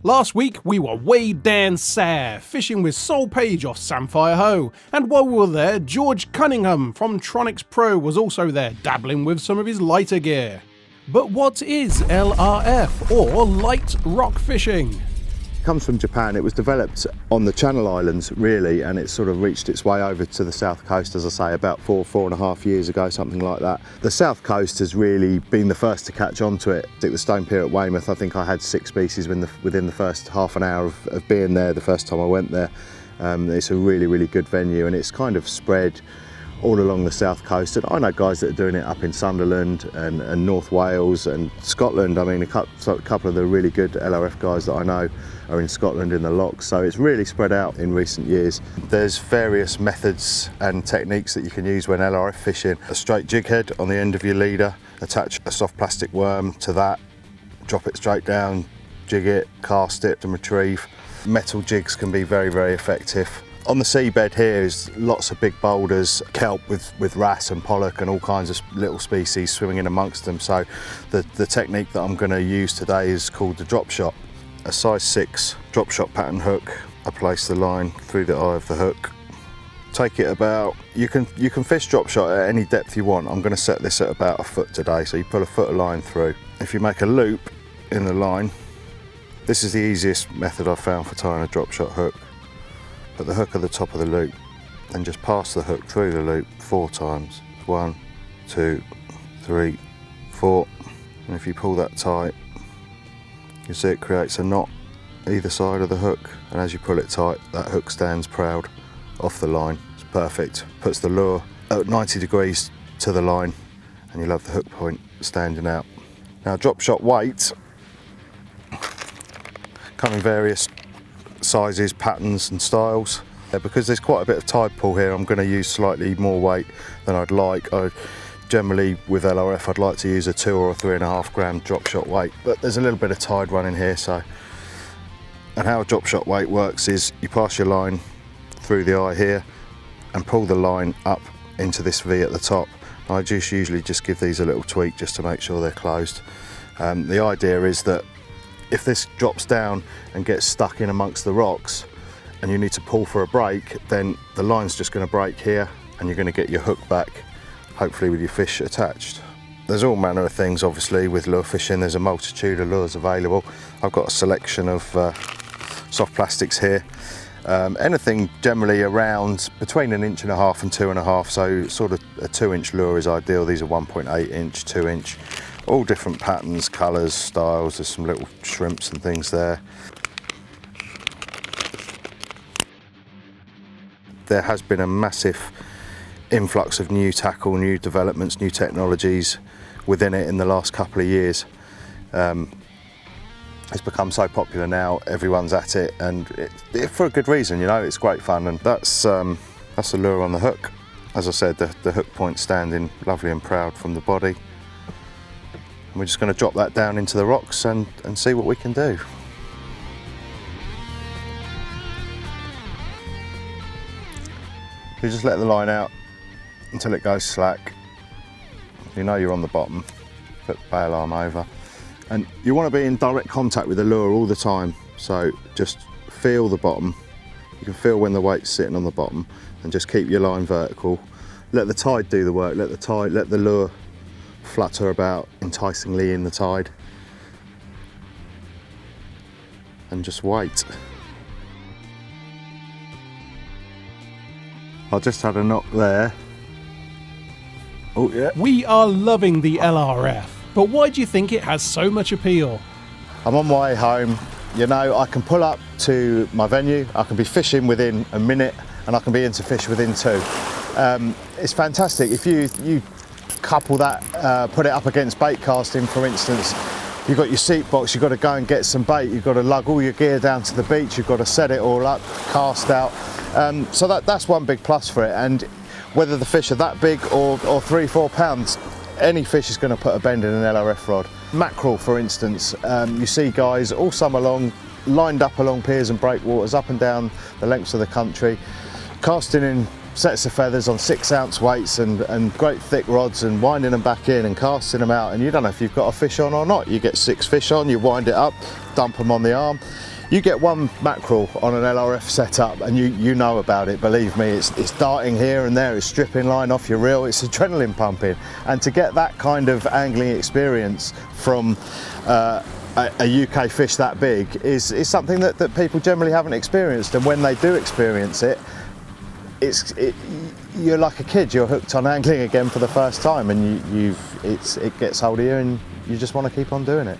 Last week we were way down south, fishing with Sol Page off Sapphire Hoe, and while we were there, George Cunningham from Tronix Pro was also there, dabbling with some of his lighter gear. But what is LRF, or light rock fishing? It comes from Japan. It was developed on the Channel Islands really, and it sort of reached its way over to the south coast, as I say, about four and a half years ago, something like that. The south coast has really been the first to catch on to it. At the Stone Pier at Weymouth, I think I had 6 species within the first half an hour of being there the first time I went there. It's a really good venue, and it's kind of spread all along the south coast, and I know guys that are doing it up in Sunderland and North Wales and Scotland. I mean, a couple of the really good LRF guys that I know are in Scotland in the locks, so it's really spread out in recent years. There's various methods and techniques that you can use when LRF fishing. A straight jig head on the end of your leader, attach a soft plastic worm to that, drop it straight down, jig it, cast it and retrieve. Metal jigs can be very effective. On the seabed here is lots of big boulders, kelp with wrasse and pollock and all kinds of little species swimming in amongst them. So the technique that I'm going to use today is called the drop shot. A size 6 drop shot pattern hook. I place the line through the eye of the hook. Take it about, you can fish drop shot at any depth you want. I'm going to set this at about a foot today, so you pull a foot of line through. If you make a loop in the line, this is the easiest method I've found for tying a drop shot hook. Put the hook at the top of the loop and just pass the hook through the loop 4 times. 1, 2, 3, 4. And if you pull that tight, you see it creates a knot either side of the hook, and as you pull it tight, that hook stands proud off the line. It's perfect. Puts the lure at 90 degrees to the line, and you'll have the hook point standing out. Now, drop shot weight come in various sizes, patterns and styles. Because there's quite a bit of tide pull here, I'm going to use slightly more weight than I'd like. Generally with LRF I'd like to use a 2 or a 3.5 gram drop shot weight, but there's a little bit of tide running here. So, and how a drop shot weight works is you pass your line through the eye here and pull the line up into this V at the top. I usually just give these a little tweak just to make sure they're closed. The idea is that if this drops down and gets stuck in amongst the rocks and you need to pull for a break, then the line's just going to break here and you're going to get your hook back, hopefully with your fish attached. There's all manner of things obviously with lure fishing. There's a multitude of lures available. I've got a selection of soft plastics here. Anything generally around between 1.5 inches and 2.5, so sort of a 2-inch lure is ideal. These are 1.8 inch, 2 inch. All different patterns, colours, styles. There's some little shrimps and things there. There has been a massive influx of new tackle, new developments, new technologies within it in the last couple of years. It's become so popular now, everyone's at it, and for a good reason, you know, it's great fun. And that's the lure on the hook. As I said, the hook point standing lovely and proud from the body. And we're just going to drop that down into the rocks and see what we can do. You just let the line out until it goes slack. You know you're on the bottom, put the bail arm over. And you want to be in direct contact with the lure all the time. So just feel the bottom. You can feel when the weight's sitting on the bottom, and just keep your line vertical. Let the tide do the work, let the lure flutter about enticingly in the tide, and just wait. I just had a knock there. Oh yeah. We are loving the LRF, but why do you think it has so much appeal? I'm on my way home. You know, I can pull up to my venue, I can be fishing within a minute, and I can be into fish within 2. It's fantastic. If you couple that, put it up against bait casting, for instance, you've got your seat box, you've got to go and get some bait, you've got to lug all your gear down to the beach, you've got to set it all up, cast out. So that's one big plus for it. And whether the fish are that big or 3-4 pounds, any fish is going to put a bend in an LRF rod. Mackerel, for instance, you see guys all summer long lined up along piers and breakwaters up and down the lengths of the country, casting in sets of feathers on 6-ounce weights and great thick rods, and winding them back in and casting them out, and you don't know if you've got a fish on or not. You get 6 fish on, you wind it up, dump them on the arm. You get 1 mackerel on an LRF setup and you know about it, believe me. It's darting here and there, it's stripping line off your reel, it's adrenaline pumping. And to get that kind of angling experience from a UK fish that big is something that people generally haven't experienced. And when they do experience it, you're like a kid, you're hooked on angling again for the first time, and it gets hold of you and you just want to keep on doing it.